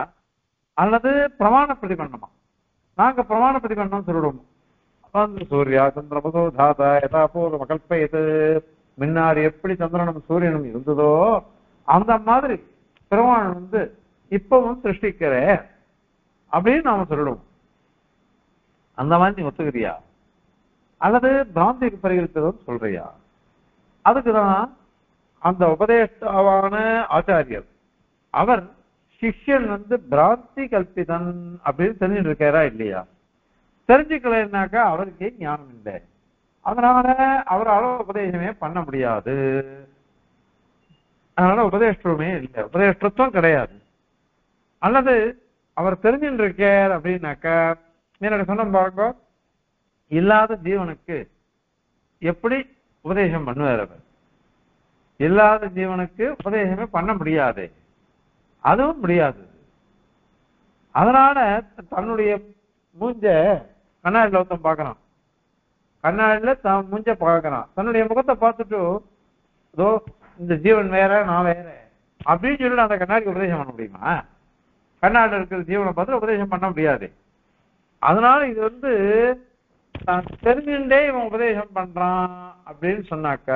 அல்லது பிரமாண பிரதிபண்ணமா? நாங்க பிரமாண பிரதிபண்ணம் சொல்லிடுவோம். சூர்யா சந்திரமசோ தாதா யதா பூர்வ கல்பயது, முன்னாடி எப்படி சந்திரனும் சூரியனும் இருந்ததோ அந்த மாதிரி பிரமாணம் வந்து இப்பவும் சிருஷ்டிக்கிற அப்படின்னு நாம சொல்லிடுவோம். அந்த மாதிரி நீ ஒத்துக்கிறியா? அல்லது பிராந்திக்கு பரிகரித்ததுன்னு சொல்றியா? அதுக்குதான் அந்த உபதேஷ்டாவான ஆச்சாரியர் அவர் சிஷ்யன் பிராந்தி கல்பிதன் அப்படின்னு தெரிஞ்சுட்டு இருக்காரா இல்லையா? தெரிஞ்சுக்கலன்னாக்கா அவருக்கு ஞானம் இல்லை. அதனால அவரால் உபதேசமே பண்ண முடியாது. அதனால உபதேஷ்டமே இல்லை, உபதேஷ்டத்துவம் கிடையாது. அல்லது அவர் தெரிஞ்சுட்டு இருக்கார் அப்படின்னாக்கா என்னோட சொன்ன பாருங்க, இல்லாத ஜீவனுக்கு எப்படி உபதேசம் பண்ணுவார்? அவர் இல்லாத ஜீவனுக்கு உபதேசமே பண்ண முடியாது, அதுவும் முடியாது. அதனால தன்னுடைய மூஞ்ச கண்ணாடியில் ஒருத்தன் பார்க்கறான், கண்ணாடியில தன் மூஞ்ச பார்க்கறான், தன்னுடைய முகத்தை பார்த்துட்டு இதோ இந்த ஜீவன் வேற நான் வேற அப்படின்னு சொல்லிட்டு அந்த கண்ணாடிக்கு உபதேசம் பண்ண முடியுமா? கண்ணாடியில் இருக்கிற ஜீவனை பார்த்து உபதேசம் பண்ண முடியாது. அதனால இது தான் தெரிஞ்சுட்டே இவன் உபதேசம் பண்றான் அப்படின்னு சொன்னாக்க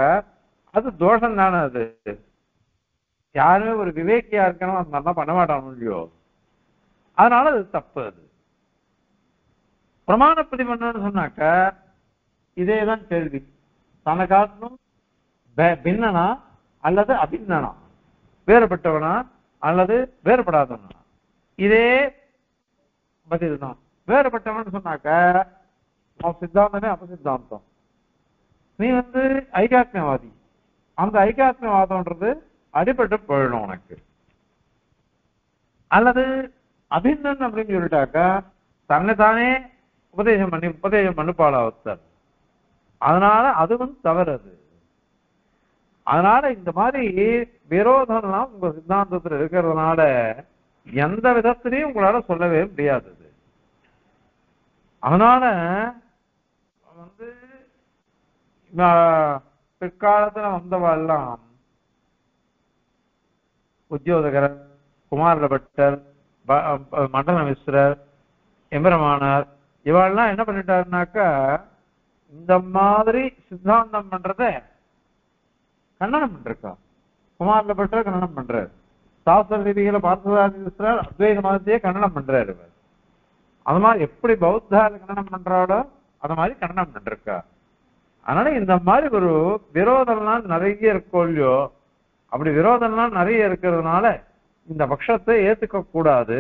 அது தோஷம் தானே. அது யாருமே ஒரு விவேக்கியா இருக்கணும் அது நல்லா பண்ண மாட்டான் இல்லையோ? அதனால அது தப்பு. அது பிரமாண பிரதிபந்தம்னு சொன்னாக்க இதேதான் கேள்வி. தன்னை காட்டிலும் பின்னனா அல்லது அபிநனா, வேறுபட்டவனா அல்லது வேறுபடாதவனா, இதே பதில் தான். வேறுபட்டவன் சொன்னாக்க சித்தாந்தமே அபசித்தாந்தம். நீ ஐகாத்மியவாதி, அந்த ஐகாத்மியவாதம்ன்றது அடிபட்டு போயிடும் உனக்கு. அல்லது அபிநன் அப்படின்னு சொல்லிட்டாக்கா தன்னை தானே உபதேசம் பண்ணுப்பாளா ஒருத்தர். அதனால அதுவும் தவறு. அது அதனால இந்த மாதிரி விரோதம்லாம் உங்க சித்தாந்தத்துல இருக்கிறதுனால எந்த விதத்திலையும் உங்களால சொல்லவே முடியாது. அதனால பிற்காலத்துல வந்தவெல்லாம் உத்தியோகர், குமார பட்டர், மண்டல மிஸ்ரர், எம்பெருமானார் இவெல்லாம் என்ன பண்ணிட்டாருனாக்கா இந்த மாதிரி சித்தாந்தம் பண்றத கண்டனம் பண்றா. குமார பட்டர் கண்டனம் பண்றாரு, சாஸ்திர ரீதிகளை பார்த்ததாரி மிஸ்ரர் அத்வைத மதத்தையே கண்டனம் பண்றாரு. அது மாதிரி எப்படி பௌத்தார கண்டனம் பண்றாளோ அது மாதிரி கண்டனம் பண்றா. அதனால இந்த மாதிரி ஒரு விரோதம்லாம் நிறைய இருக்கோ இல்லையோ, அப்படி விரோதம்லாம் நிறைய இருக்கிறதுனால இந்த பட்சத்தை ஏத்துக்க கூடாது.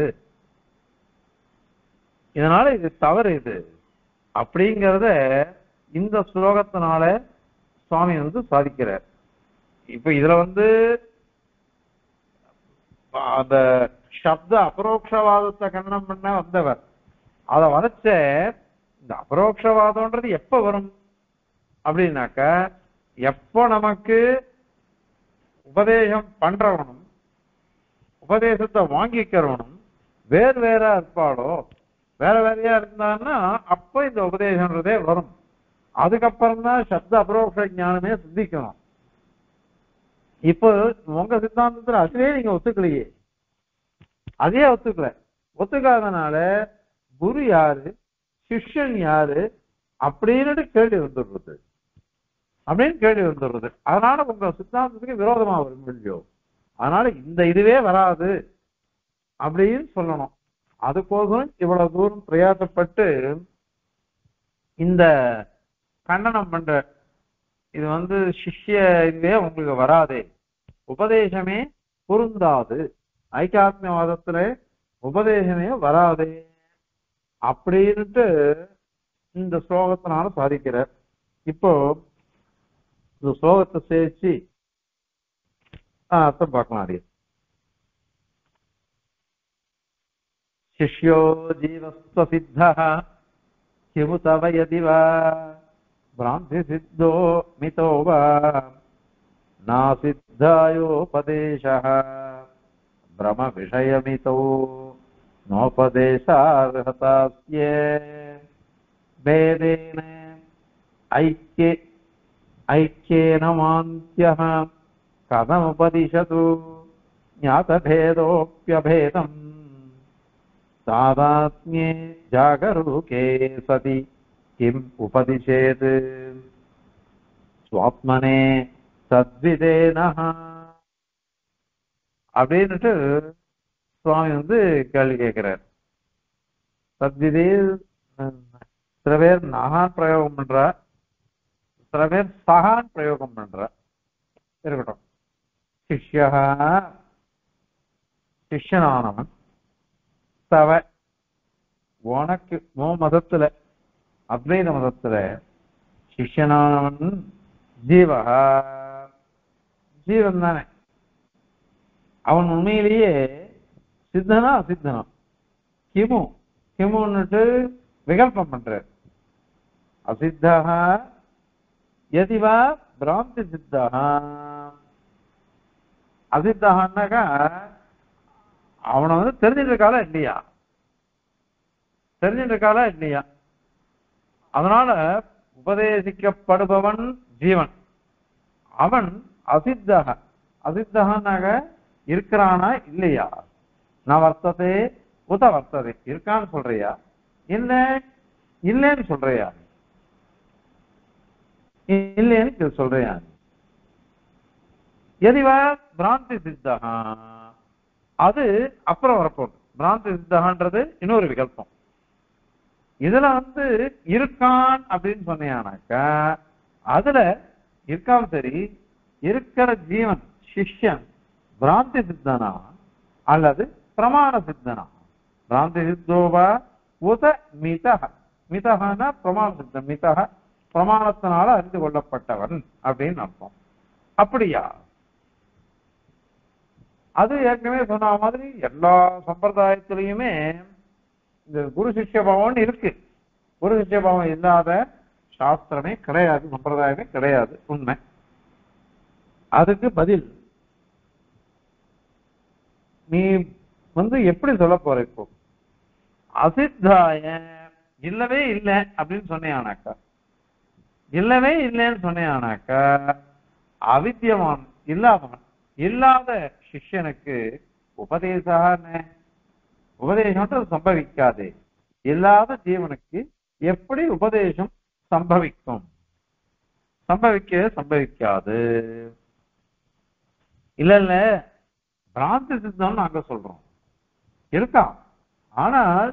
இதனால இது தவறு இது அப்படிங்கிறத இந்த ஸ்லோகத்தினால சுவாமி சாதிக்கிறார். இப்ப இதுல அந்த சப்த அபரோக்ஷவாதத்தை கண்டனம் பண்ண வந்தவர் அதை வரைச்ச இந்த அபரோக்ஷவாதம்ன்றது எப்ப வரும் அப்படின்னாக்க எப்போ நமக்கு உபதேசம் பண்றவனும் உபதேசத்தை வாங்கிக்கிறவனும் வேறு வேறா இருப்பாளோ, வேற வேறையா இருந்தான்னா அப்ப இந்த உபதேசம்ன்றதே வரும். அதுக்கப்புறம் தான் சப்த அபரோக்ஷ ஞானமே சித்திக்கணும். இப்போ உங்க சித்தாந்தத்துல அதுவே நீங்க ஒத்துக்கலையே, அதே ஒத்துக்காதனால குரு யாரு சிஷ்யன் யாரு அப்படின்னு கேள்வி வந்துடுறது. அதனால உங்க சித்தாந்தத்துக்கு விரோதமா வரும் இல்லையோ? அதனால இந்த இதுவே வராது அப்படின்னு சொல்லணும். அதுக்கோசம் இவ்வளவு தூரம் பிரயாசப்பட்டு இந்த கண்டனம் பண்ற இது சிஷ்ய இதுவே உங்களுக்கு வராதே, உபதேசமே பொருந்தாது, ஐக்கியாத்மியவாதத்துல உபதேசமே வராதே அப்படின்ட்டு இந்த ஸ்லோகத்தினால சாதிக்கிறார். இப்போ இந்த ஸ்லோகத்தை சேர்த்து அர்த்தம் பார்க்கலாம். அது சிஷ்யோ ஜீவஸ்வ சித்தா கிமு தவ யதி வா பிராந்தி சித்தோ மிதோ வா நாசித்தாயோபதேசः பிரம விஷயமிதோ நோபதேசார்ஹதாஸ்யே வேதேன ஐக்கியேன மாந்த்யः கதமுபதிஷது ஞாதபேதோப்யபேதம் தாதாத்ம்யே ஜாகரூகே சதி கிம் உபதிஷேத் ஸ்வாத்மனே சத்விதேனஹ அப்படின்னுட்டு சுவாமி கேள்வி கேட்கிறார். தத்விதே சில பேர் நகான் பிரயோகம் பண்ற, சில பேர் சகான் பிரயோகம் பண்ற. இருக்கட்டும். சிஷ்யா சிஷ்யனானவன் தவ உனக்கு மதத்துல அத்வைத மதத்துல சிஷ்யனானவன் ஜீவா ஜீவன் தானே. அவன் உண்மையிலேயே சித்தனா அசித்தனா கிமு கிமுன்னுட்டு விகல்பம் பண்ற. அசித்தா எதிவா பிராந்தி சித்தா. அசித்தான்னாக்கா அவனை தெரிஞ்சிட்டு இருக்காளா இல்லையா, தெரிஞ்சிட்டு இருக்காளா இல்லையா. அதனால உபதேசிக்கப்படுபவன் ஜீவன், அவன் அசித்தக. அசித்தகனாக இருக்கிறானா இல்லையா. நான் வர்த்ததே உத வர்த்ததே, இருக்கான்னு சொல்றியா இல்ல இல்லைன்னு சொல்றியா, இல்லைன்னு சொல்றியா. எதிவா பிராந்தி சித்தகா, அது அப்புறம் வரப்போகுது. பிராந்தி சித்தகான்றது இன்னொரு விகல்பம். இதுல இருக்கான் அப்படின்னு சொன்னாக்கா அதுல இருக்காம சரி, இருக்கிற ஜீவன் சிஷ்யன் பிராந்தி சித்தனா அல்லது பிரமாண சித்தனா. பிராந்தி சித்தோவா உத மிதக. மிதகனா பிரமாண சித்தன், மிதக பிரமாணத்தினால அறிந்து கொள்ளப்பட்டவன் அப்படின்னு அர்த்தம். அப்படியா, அது ஏற்கனவே சொன்ன மாதிரி எல்லா சம்பிரதாயத்திலையுமே இந்த குரு சிஷ்ய பாவம் இருக்கு. குரு சிஷ்ய பாவம் இல்லாத சாஸ்திரமே கிடையாது, சம்பிரதாயமே கிடையாது. உண்மை. அதுக்கு பதில் நீ எப்படி சொல்ல போற. இப்போ அசித்தாய இல்லவே இல்லை அப்படின்னு சொன்னேனாக்கா, இல்லவே இல்லைன்னு சொன்னேனாக்கா அவித்தியவான் இல்லாதவன், இல்லாத சிஷ்யனுக்கு உபதேசம் சம்பவிக்காது. இல்லாத ஜீவனுக்கு எப்படி உபதேசம் சம்பவிக்கும்? சம்பவிக்காது. இல்ல இல்ல, பிராந்தி சித்தம் நாங்க சொல்றோம் இருக்கா, ஆனால்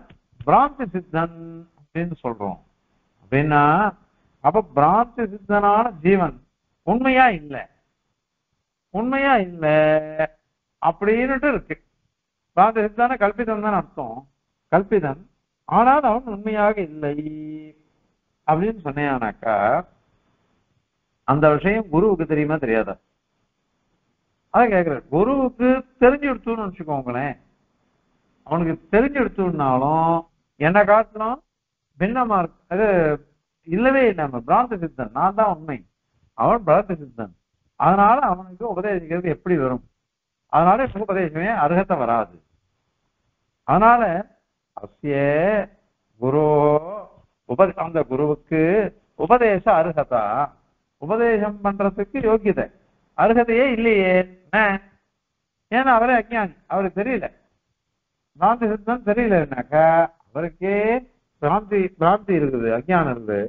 பிராந்தி சித்தன் அப்படின்னு சொல்றோம் அப்படின்னா அப்ப பிராந்தி சித்தனான ஜீவன் உண்மையா இல்லை, உண்மையா இல்லை அப்படின்னுட்டு இருக்கு. பிராந்தி சித்தான கல்பிதம் தான் அர்த்தம், கல்பிதன். ஆனால் அவன் உண்மையாக இல்லை அப்படின்னு சொன்னானாக்கா அந்த விஷயம் குருவுக்கு தெரியுமா தெரியாதா? அதான் கேட்கிறேன். குருவுக்கு தெரிஞ்சு எடுத்துன்னு வச்சுக்கோங்களேன், அவனுக்கு தெரிஞ்சு எடுத்துனாலும் என்ன காட்டணும் பின்னமா இருக்கு. அது இல்லவே இல்லை. பிராந்தி சித்தன், நான் தான் உண்மை, அவன் பிராந்தி சித்தன். அதனால அவனுக்கு உபதேசிக்கிறது எப்படி வரும்? அதனால உபதேசமே அருகத்தை வராது. அதனால அஸ்ய குரு அந்த குருவுக்கு உபதேச அருகதா, உபதேசம் பண்றதுக்கு யோகியதை அருகதையே இல்லையே. ஏன்னா அவரே அஜ்ஞானி, அவருக்கு தெரியல. பிராந்தி சித்தம் தெரியலன்னாக்கா அவருக்கே பிராந்தி இருக்குது, அஜ்ஞானம் இருக்குது.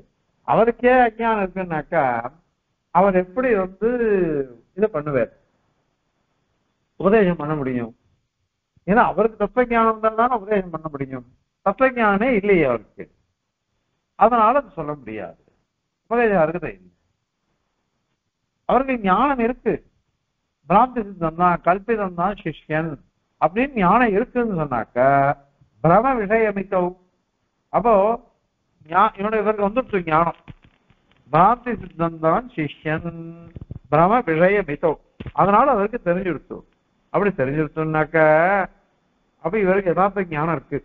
அவருக்கே அஜ்ஞானம் இருக்குன்னாக்கா அவர் எப்படி இதை பண்ணுவார், உபதேசம் பண்ண முடியும்? ஏன்னா அவருக்கு தத்துவஞானம் தானே உபதேசம் பண்ண முடியும். தத்துவஞானமே இல்லையே அவருக்கு, அதனால அது சொல்ல முடியாது. உபதேசம் அருகதை இல்லை. அவருக்கு ஞானம் இருக்கு, பிராந்தி சித்தம் தான், கல்பிதம் தான் சிஷ்யன் அப்படின்னு ஞானம் இருக்குன்னு சொன்னாக்க பிரம விஷயமித்தவும். அப்போ இவருக்கு வந்துட்டு ஞானம் பிராந்தி சித்தம் தான் சிஷ்யன் பிரம விஷயமித்தோ, அதனால அவருக்கு தெரிஞ்சுடுத்து. அப்படி தெரிஞ்சுடுத்துனாக்க அப்ப இவருக்கு யதார்த்த ஞானம் இருக்கு,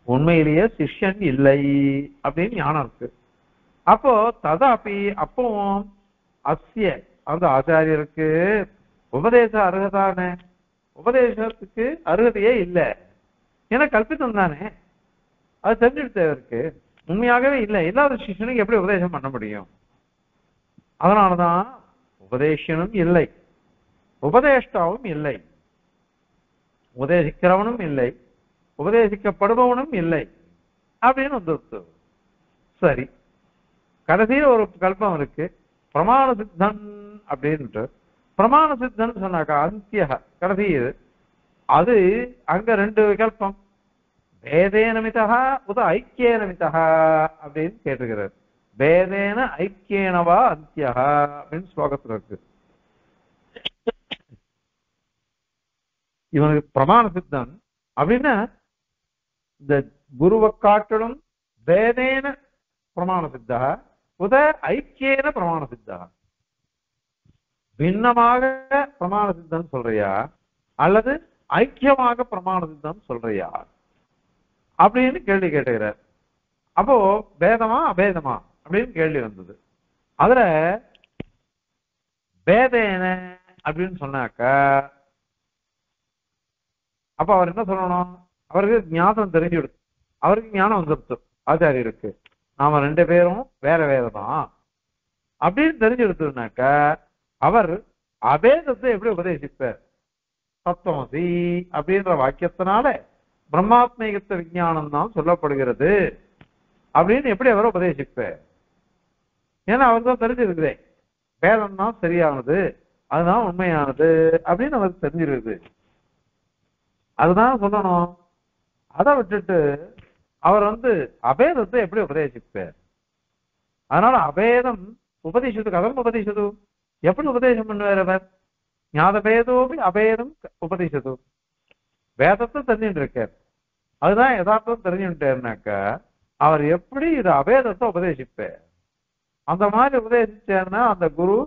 உண்மையிலேயே சிஷ்யன் இல்லை அப்படின்னு ஞானம் இருக்கு. அப்போ ததாப்பி அப்பவும் அஸ்ய அந்த ஆச்சாரியருக்கு உபதேச அருகதானே, உபதேசத்துக்கு அருகதையே இல்லை. ஏன்னா கல்பித்தம் தானே, அது தெரிஞ்சுட்டு இருக்கு, உண்மையாகவே இல்லை. இல்லாத சிஷ்யனுக்கு எப்படி உபதேசம் பண்ண முடியும்? அதனாலதான் உபதேசனும் இல்லை, உபதேஷ்டாவும் இல்லை, உபதேசிக்கிறவனும் இல்லை, உபதேசிக்கப்படுபவனும் இல்லை அப்படின்னு வந்துருச்சு. சரி, கடைசியில் ஒரு கல்பம் இருக்கு பிரமாண சித்தன் அப்படின்ட்டு. பிரமாண சித்தன் சொன்னாக்கா அந்திய கடைசி, அது அங்க ரெண்டு விகல்பம். பேதேன மிதா உத ஐக்கியேன மிதா அப்படின்னு கேட்டுக்கிறார். பேதேன ஐக்கியேனவா அந்தியா அப்படின்னு ஸ்லோகத்துல இருக்கு. இவனுக்கு பிரமாண சித்தம் அப்படின்னா இந்த குருவை காட்டிலும் பேதேன பிரமாண சித்தா உத ஐக்கியேன பிரமாண சித்தா, பின்னமாக பிரமாண சித்தம் சொல்றியா அல்லது ஐக்கியமாக பிரமாண சித்தம் சொல்றியா அப்படின்னு கேள்வி கேட்டுக்கிறார். அப்போ பேதமா அபேதமா அப்படின்னு கேள்வி வந்தது. அதுல பேதேன அப்படின்னு சொன்னாக்க அப்ப அவர் என்ன சொல்லணும்? அவருக்கு ஞானம் தெரிஞ்சுடுது, அவருக்கு ஞானம் வந்துடுது ஆச்சாரியருக்கு, நாம ரெண்டு பேரும் வேற வேறதான் அப்படின்னு தெரிஞ்சுடுத்துனாக்க அவர் அபேதத்தை எப்படி உபதேசிப்பார்? தத்துவமசி அப்படின்ற வாக்கியத்தினால பிரம்மாத்மீகத்த விஞ்ஞானம் தான் சொல்லப்படுகிறது அப்படின்னு எப்படி அவரை உபதேசிப்பார்? ஏன்னா அவர் தான் தெரிஞ்சிருக்குதே, வேதம் தான் சரியானது, அதுதான் உண்மையானது அப்படின்னு அவருக்கு தெரிஞ்சிருக்குது. அதுதான் சொல்லணும். அதை விட்டுட்டு அவர் அபேதத்தை எப்படி உபதேசிப்பார்? அதனால அபேதம் உபதேசத்து கதம் உபதேசது, எப்படி உபதேசம் பண்ணுவார் அவர்? ஞாதபேதோபி அபேதம் உபதேசது, வேதத்தை தெரிஞ்சுட்டு இருக்கார், அதுதான் யதார்த்தம் தெரிஞ்சுட்டாருனாக்க அவர் எப்படி இது அபேதத்தை உபதேசிப்பார்? அந்த மாதிரி உபதேசிச்சாருன்னா அந்த குரு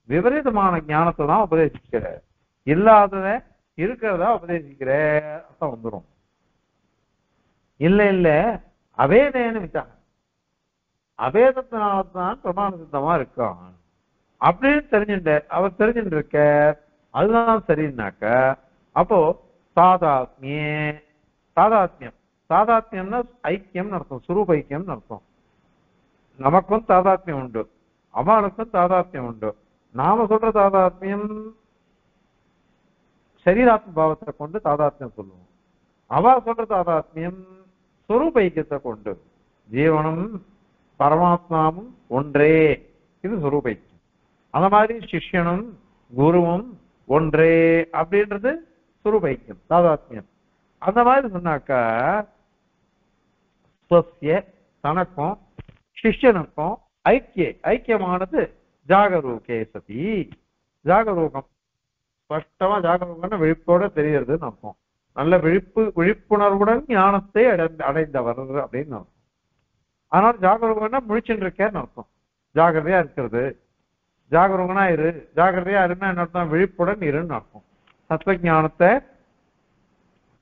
விபரீதமான ஞானத்தை தான் உபதேசிக்கிறார், இல்லாதத இருக்கிறதா உபதேசிக்கிற அர்த்தம் வந்துடும். இல்ல இல்ல அபேதேன்னு விட்டாங்க, அபேதத்தினால்தான் பிரமாண சித்தமா இருக்கான் அப்படின்னு தெரிஞ்சுட்ட அவர் தெரிஞ்சுட்டு இருக்க, அதுதான் சரின்னாக்க அப்போ சாதாத்மியே, சாதாத்மியம், சாதாத்மியம்னா ஐக்கியம் அர்த்தம், சுரூப ஐக்கியம் அர்த்தம். நமக்கும் தாதாத்மியம் உண்டு, அவனுக்கும் தாதாத்மியம் உண்டு. நாம சொல்ற தாதாத்மியம் சரீராத்ம பாவத்தை கொண்டு தாதாத்மியம் சொல்லுவோம், அவ சொல்ற தாதாத்மியம் சுரூப ஐக்கியத்தை கொண்டு. ஜீவனும் பரமாத்மாவும் ஒன்றே, இது சுரூப ஐக்கியம். அந்த மாதிரி சிஷ்யனும் குருவும் ஒன்றே அப்படின்றது சுரூப ஐக்கியம், தாதாத்மியம். அந்த மாதிரி சொன்னாக்கா தனக்கும் சிஷ்யனுக்கும் ஐக்கியமானது ஜாகரூகே சதி. ஜாகரூகம் ஸ்பஷ்டமா, ஜாகரூகம்னா விழிப்போட தெரியறதுன்னு அர்த்தம். நல்ல விழிப்புணர்வுடன் ஞானத்தை அடைந்தவர் அப்படின்னு அர்த்தம். அதனால ஜாகரூகம்னா முழிச்சுட்டு இருக்கேன்னு அர்த்தம், ஜாகிரதையா இருக்கிறது. ஜாகரூகனா இரு, ஜாகிரதையா இருன்னா என்ன அர்த்தம்? விழிப்புடன் இருன்னு அர்த்தம். தத்துவஞானத்தை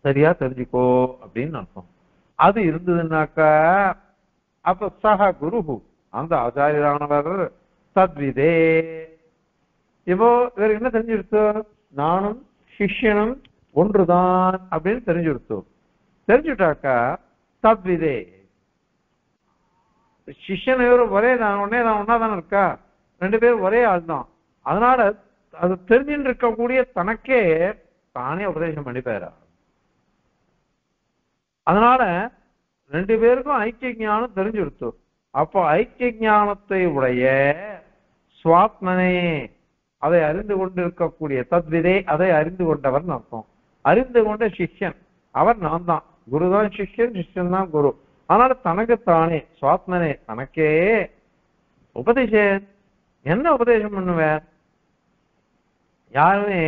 சரியா தெரிஞ்சுக்கோ அப்படின்னு அர்த்தம். அது இருந்ததுன்னாக்கா அப்ப சக குரு, அந்த ஆச்சாரியரானவர் தத்விதே, இப்போ இவருக்கு என்ன தெரிஞ்சுடுத்து? நானும் சிஷ்யனும் ஒன்றுதான் அப்படின்னு தெரிஞ்சுடுத்து. தெரிஞ்சுட்டாக்கா தத்விதே, சிஷ்யன் இவரும் ஒரே தான், ஒன்னாதானே இருக்கா, ரெண்டு பேரும் ஒரே ஆள் தான். அதனால அது தெரிஞ்சுட்டு இருக்கக்கூடிய தனக்கே தானே உபதேசம் பண்ணிப்பாரா. அதனால ரெண்டு பேருக்கும் ஐக்கிய ஞானம் தெரிஞ்சுடுத்து. அப்போ ஐக்கிய ஞானத்தை உடைய சுவாத்மனே, அதை அறிந்து கொண்டிருக்கக்கூடிய தத்விதே, அதை அறிந்து கொண்டவர் அர்த்தம். அறிந்து கொண்ட சிஷ்யன் அவர் நான் தான், குருதான் சிஷ்யன், சிஷ்யன் தான் குரு. அதனால தனக்குத்தானே சுவாத்மனே தனக்கே உபதேசம். என்ன உபதேசம் பண்ணுவேன்? யாருமே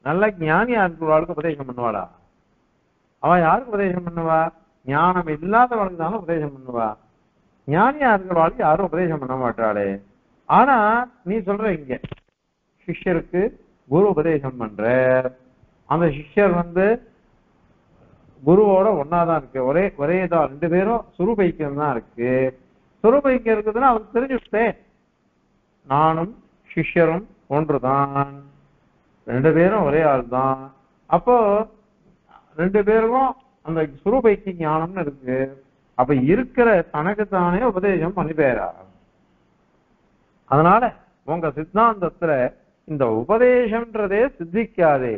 நல்ல ஞானியா இருக்கிறவளுக்கு உபதேசம் பண்ணுவாளா? அவன் யாருக்கு உபதேசம் பண்ணுவா? ஞானம் இல்லாதவளுக்கு தானே உபதேசம் பண்ணுவா. ஞானியா இருக்கிறவாளுக்கு யாரும் உபதேசம் பண்ண மாட்டாளே. ஆனா நீ சொல்ற இங்க சிஷ்யருக்கு குரு உபதேசம் பண்ற, அந்த சிஷ்யர் குருவோட ஒன்னாதான் இருக்கு, ஒரே தான், ரெண்டு பேரும் சுரூபைக்கியம் தான் இருக்கு. சுரூபைக்கியம் இருக்குதுன்னா அவருக்கு தெரிஞ்சுட்டே நானும் சிஷ்யரும் ஒன்றுதான், ரெண்டு பேரும் ஒரே ஆள் தான். அப்போ ரெண்டு பேருக்கும் அந்த சுரூபைக்கு ஞானம்னு இருக்கு. அப்ப இருக்கிற தனக்குத்தானே உபதேசம் பண்ணிப்பேரா. அதனால உங்க சித்தாந்தத்துல இந்த உபதேசம்ன்றதே சித்திக்காதே,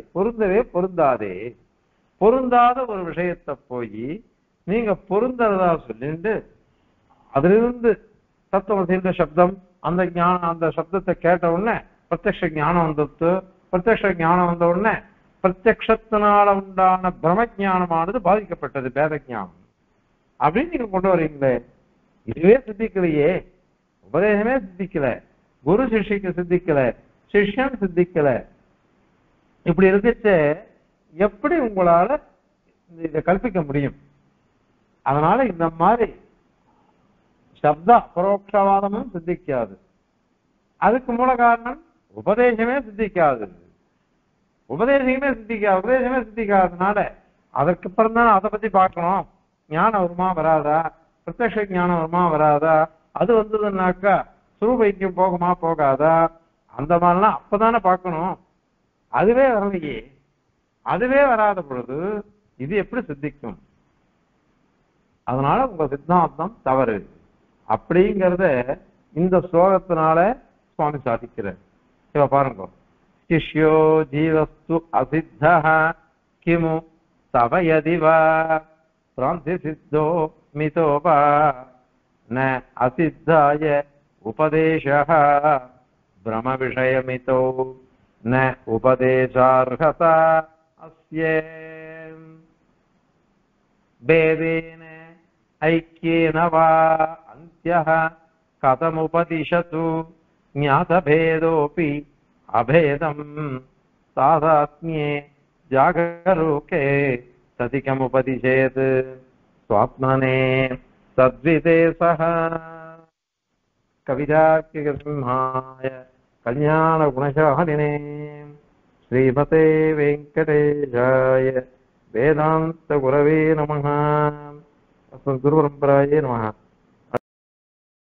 பொருந்தாதே. பொருந்தாத ஒரு விஷயத்தை போய் நீங்க பொருந்ததா சொல்லிட்டு அதிலிருந்து தத்துவ சப்தம், அந்த ஞானம், அந்த சப்தத்தை கேட்ட உடனே பிரத்யக்ஷ ஞானம் வந்துட்டு, பிரத்யக்ஷ ஞானம் வந்த உடனே பிரத்யக்ஷத்தினால உண்டான பிரம்ம ஞானமானது பாதிக்கப்பட்டது, பேத ஞானம். அப்படின்னு நீங்க கொண்டு வரீங்களே, இதுவே சித்திக்கலையே, உபதேசமே சித்திக்கல, குரு சிஷ்யக்கு சித்திக்கல, சிஷ்யன் சித்திக்கல. இப்படி இருக்கச்ச எப்படி உங்களால இதை கற்பிக்க முடியும்? அதனால இந்த மாதிரி சப்த பரோட்சவாதமும் சித்திக்காது. அதுக்கு மூல காரணம் உபதேசமே சித்திக்காது. உபதேசமே சித்திக்காததுனால அதற்கு அப்புறம் தான் அதை பத்தி பார்க்கணும். ஞானம் வருமா வராதா, பிரத்யக்ஷ ஞானம் வருமா வராதா, அது வந்ததுன்னாக்கா சுரூபைக்கும் போகுமா போகாதா, அந்த மாதிரிலாம் அப்பதானே பார்க்கணும். அதுவே வரலையே. அதுவே வராத பொழுது இது எப்படி சித்திக்கும்? அதனால உங்க சித்தாந்தம் தவறு அப்படிங்கிறத இந்த ஸ்லோகத்தினால சுவாமி சாதிக்கிறார். இவ பாருங்க, சிஷ்யோ ஜீவஸ்து அசித்தா கிமு தவ யதிவா பிராந்தி சித்தோ மிதோபா ந அசித்தாய உபதேசः பிரம விஷயமிதோ ந உபதேசார்ஹதா அஸ்ய பேதேன ஐக்கியேன வா அந்த்யः கதமுபதிஷது ஞாதபேதோபி அபேதம் சாதாத்ம்யே ஜாகரூகே சதிகமுபதிஷேத் ஸ்வாத்மனே தத்விதேசः. கவிதார்க்கிகசிம்ஹாய கல்யாண குணசாலினே ஸ்ரீமதே வெங்கடேஷாய வேதாந்த குரவே நமः. அஸ்மத்குருபரம்பராயே நமः.